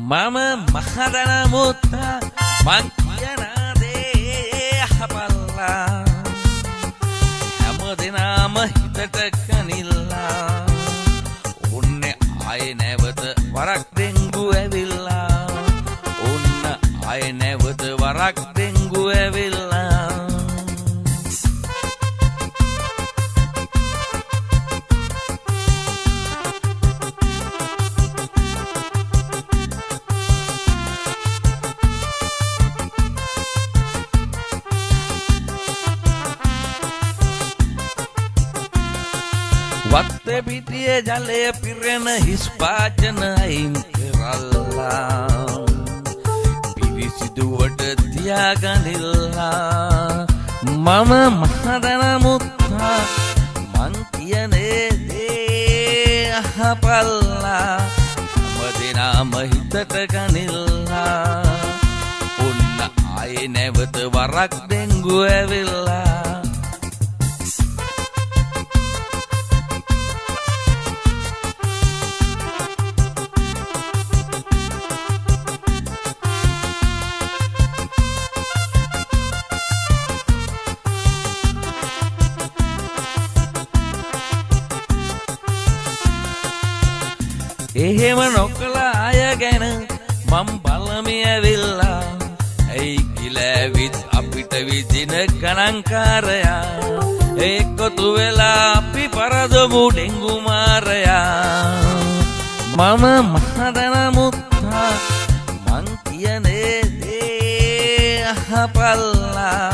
මම මහදන මුත්තා මං කියන දේ අහපල්ලා හැමදෙනාම හිතට කනිල්ලා ඔන්නේ ආයේ නැවත වරක් දෙංගු ඇවිල්ලා ඔන්න ආයේ නැවත වරක් දෙංගු ඇවිල්ලා වත්තේ පිටියේ ජලය පිරෙන හිස් පාචන අයින් කරල්ලා පිරිසිදුවට තියාගනිල්ලා මම මහදන මුත්තා මං කියන දේ අහපල්ලා හැමදෙනාම හිතට ගනිල්ලා ඔන්න ආයේ නැවත වරක් දෙංගු ඇවිල්ලා එහෙම නොකල අය ගැන මම් බලමි ඇවිල්ලා ඇයි කිලැවිත් අපිට විදින ගණන්කාරයා එක්කොතු වෙලා අපි පරදමු ඩෙංගු මාරයා මම මහදන මුත්තා මං කියන දේ අහපල්ලා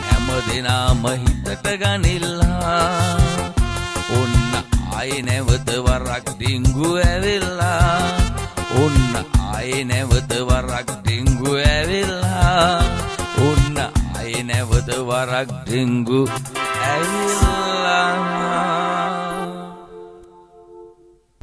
හැමදෙනාම හිතට ගනිල්ලා ඔන්න ආයේ නැවත වරක් ඩිංගු ඇවිල්ලා ඔන්න ආයේ නැවත වරක් ඩිංගු ඇවිල්ලා ඔන්න ආයේ නැවත වරක් ඩිංගු ඇවිල්ලා